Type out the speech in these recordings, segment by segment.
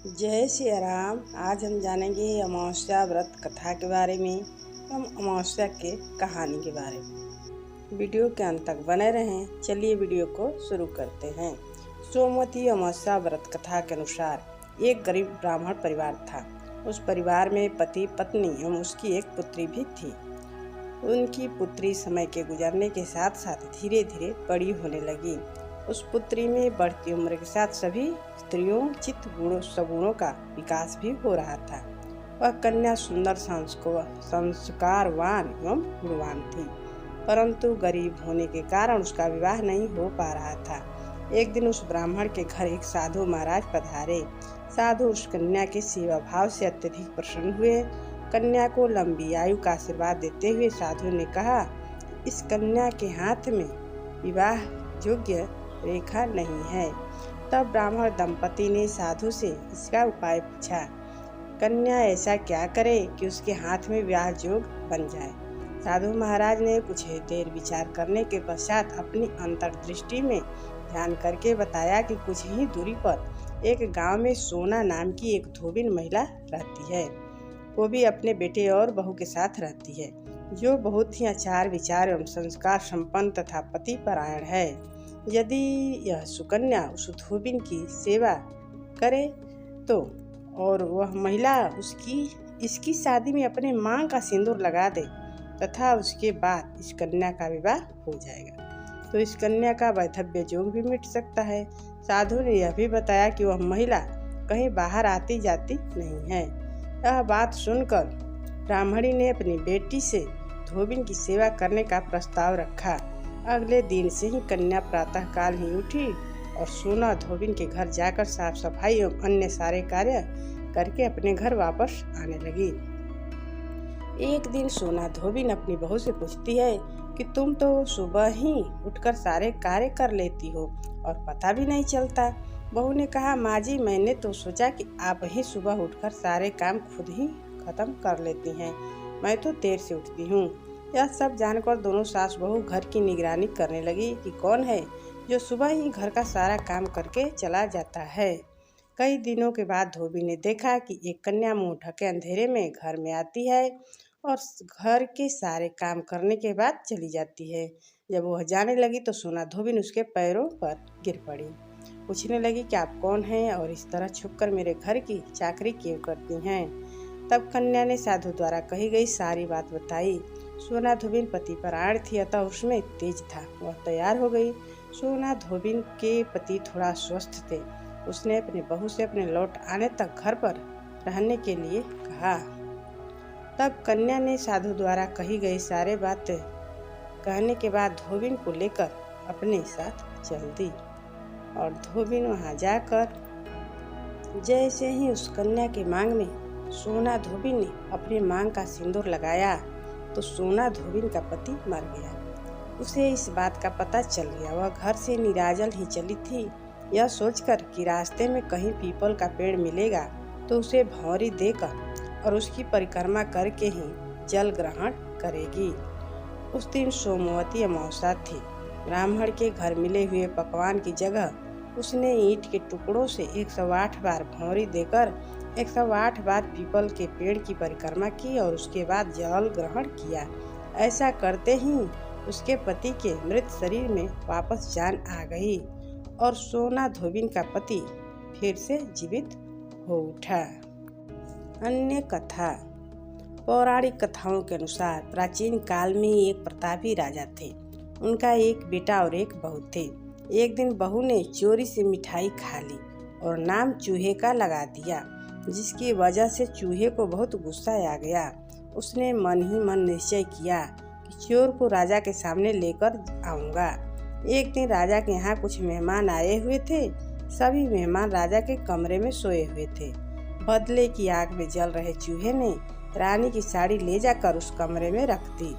जय श्री राम। आज हम जानेंगे अमावस्या व्रत कथा के बारे में एवं अमावस्या के कहानी के बारे में। वीडियो के अंत तक बने रहें। चलिए वीडियो को शुरू करते हैं। सोमवती अमावस्या व्रत कथा के अनुसार एक गरीब ब्राह्मण परिवार था। उस परिवार में पति पत्नी एवं उसकी एक पुत्री भी थी। उनकी पुत्री समय के गुजरने के साथ साथ धीरे धीरे बड़ी होने लगी। उस पुत्री में बढ़ती उम्र के साथ सभी स्त्रियों चित्त गुणों सगुणों का विकास भी हो रहा था। वह कन्या सुंदर संस्कारवान एवं गुणवान थी, परंतु गरीब होने के कारण उसका विवाह नहीं हो पा रहा था। एक दिन उस ब्राह्मण के घर एक साधु महाराज पधारे। साधु उस कन्या के सेवा भाव से अत्यधिक प्रसन्न हुए। कन्या को लंबी आयु का आशीर्वाद देते हुए साधु ने कहा, इस कन्या के हाथ में विवाह योग्य रेखा नहीं है। तब ब्राह्मण दंपति ने साधु से इसका उपाय पूछा। कन्या ऐसा क्या करे कि उसके हाथ में विवाह योग्य बन जाए। साधु महाराज ने कुछ देर विचार करने के पश्चात अपनी अंतर्दृष्टि में ध्यान करके बताया कि कुछ ही दूरी पर एक गांव में सोना नाम की एक धोबिन महिला रहती है। वो भी अपने बेटे और बहू के साथ रहती है, जो बहुत ही आचार विचार एवं संस्कार संपन्न तथा पति परायण है। यदि यह सुकन्या उस धोबिन की सेवा करे तो और वह महिला इसकी शादी में अपने मांग का सिंदूर लगा दे तथा उसके बाद इस कन्या का विवाह हो जाएगा, तो इस कन्या का वैधव्य योग भी मिट सकता है। साधु ने यह भी बताया कि वह महिला कहीं बाहर आती जाती नहीं है। यह बात सुनकर ब्राह्मणी ने अपनी बेटी से धोबिन की सेवा करने का प्रस्ताव रखा। अगले दिन से ही कन्या प्रातः काल ही उठी और सोना धोबिन के घर जाकर साफ सफाई एवं अन्य सारे कार्य करके अपने घर वापस आने लगी। एक दिन सोना धोबिन अपनी बहू से पूछती है कि तुम तो सुबह ही उठकर सारे कार्य कर लेती हो और पता भी नहीं चलता। बहू ने कहा, माँ जी, मैंने तो सोचा कि आप ही सुबह उठकर सारे काम खुद ही खत्म कर लेती हैं। मैं तो देर से उठती हूँ। यह सब जानकर दोनों सास बहू घर की निगरानी करने लगी कि कौन है जो सुबह ही घर का सारा काम करके चला जाता है। कई दिनों के बाद धोबी ने देखा कि एक कन्या मुंह ढके अंधेरे में घर में आती है और घर के सारे काम करने के बाद चली जाती है। जब वह जाने लगी तो सोना धोबिन उसके पैरों पर गिर पड़ी। पूछने लगी कि आप कौन हैं और इस तरह छुपकर मेरे घर की चाकरी क्यों करती हैं। तब कन्या ने साधु द्वारा कही गई सारी बात बताई। सोना धोबिन पति परायण थी, अतः उसमें तेज था। वह तैयार हो गई। सोना धोबिन के पति थोड़ा स्वस्थ थे। उसने अपनी बहू से अपने लौट आने तक घर पर रहने के लिए कहा। तब कन्या ने साधु द्वारा कही गई सारे बात कहने के बाद धोबिन को लेकर अपने साथ चल दी और धोबिन वहां जाकर जैसे ही उस कन्या की मांग में सोना धोबिन ने अपनी मांग का सिंदूर लगाया तो सोना धोबिन का पति मर गया। उसे इस बात का पता चल गया। वह घर से निराजल ही चली थी, यह सोचकर कि रास्ते में कहीं पीपल का पेड़ मिलेगा तो उसे भौरी देकर और उसकी परिक्रमा करके ही जल ग्रहण करेगी। उस दिन सोमवती अमावस्या थी। ब्राह्मण के घर मिले हुए पकवान की जगह उसने ईंट के टुकड़ों से 108 बार भौरी देकर 108 बार पीपल के पेड़ की परिक्रमा की और उसके बाद जल ग्रहण किया। ऐसा करते ही उसके पति के मृत शरीर में वापस जान आ गई और सोना धोबिन का पति फिर से जीवित हो उठा। अन्य कथा। पौराणिक कथाओं के अनुसार प्राचीन काल में एक प्रतापी राजा थे। उनका एक बेटा और एक बहू थे। एक दिन बहू ने चोरी से मिठाई खा ली और नाम चूहे का लगा दिया, जिसकी वजह से चूहे को बहुत गुस्सा आ गया। उसने मन ही मन निश्चय किया कि चोर को राजा के सामने लेकर आऊंगा। एक दिन राजा के यहाँ कुछ मेहमान आए हुए थे। सभी मेहमान राजा के कमरे में सोए हुए थे। बदले की आग में जल रहे चूहे ने रानी की साड़ी ले जाकर उस कमरे में रख दी।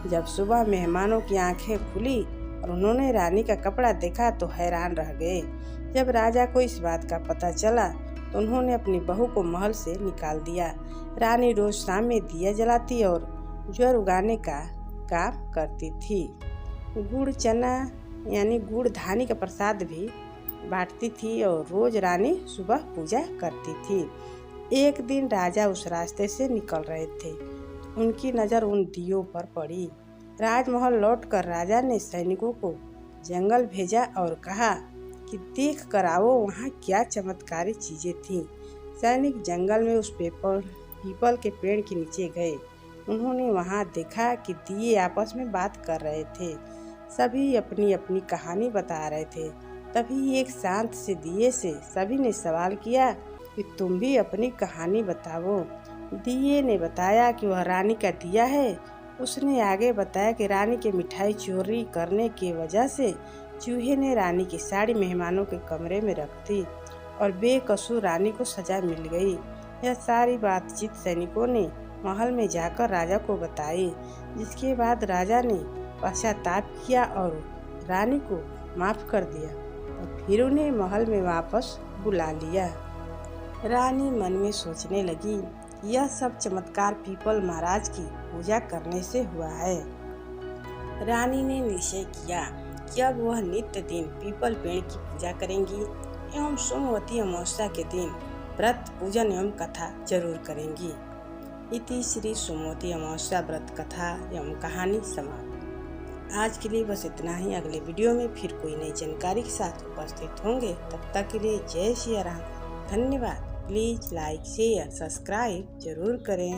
जब सुबह मेहमानों की आंखें खुली और उन्होंने रानी का कपड़ा देखा तो हैरान रह गए। जब राजा को इस बात का पता चला तो उन्होंने अपनी बहू को महल से निकाल दिया। रानी रोज शाम में दिया जलाती और ज्वर उगाने का काम करती थी। गुड़ चना यानी गुड़ धानी का प्रसाद भी बांटती थी और रोज रानी सुबह पूजा करती थी। एक दिन राजा उस रास्ते से निकल रहे थे। उनकी नज़र उन दियों पर पड़ी। राजमहल लौटकर राजा ने सैनिकों को जंगल भेजा और कहा कि देख कर आओ वहाँ क्या चमत्कारी चीज़ें थीं। सैनिक जंगल में उस पीपल के पेड़ के नीचे गए। उन्होंने वहाँ देखा कि दिए आपस में बात कर रहे थे। सभी अपनी अपनी कहानी बता रहे थे। तभी एक शांत से दिए से सभी ने सवाल किया कि तुम भी अपनी कहानी बताओ। दिए ने बताया कि वह रानी का दिया है। उसने आगे बताया कि रानी के मिठाई चोरी करने की वजह से चूहे ने रानी की साड़ी मेहमानों के कमरे में रख दी और बेकसूर रानी को सजा मिल गई। यह सारी बातचीत सैनिकों ने महल में जाकर राजा को बताई, जिसके बाद राजा ने पश्चाताप किया और रानी को माफ़ कर दिया और फिर उन्हें महल में वापस बुला लिया। रानी मन में सोचने लगी, यह सब चमत्कार पीपल महाराज की पूजा करने से हुआ है। रानी ने निश्चय किया कि अब वह नित्य दिन पीपल पेड़ की पूजा करेंगी एवं सोमवती अमावस्या के दिन व्रत पूजन एवं कथा जरूर करेंगी। इति श्री सोमवती अमावस्या व्रत कथा एवं कहानी समाप्त। आज के लिए बस इतना ही। अगले वीडियो में फिर कोई नई जानकारी के साथ उपस्थित होंगे। तब तक के लिए जय श्री राम। धन्यवाद। प्लीज़ लाइक शेयर सब्सक्राइब जरूर करें।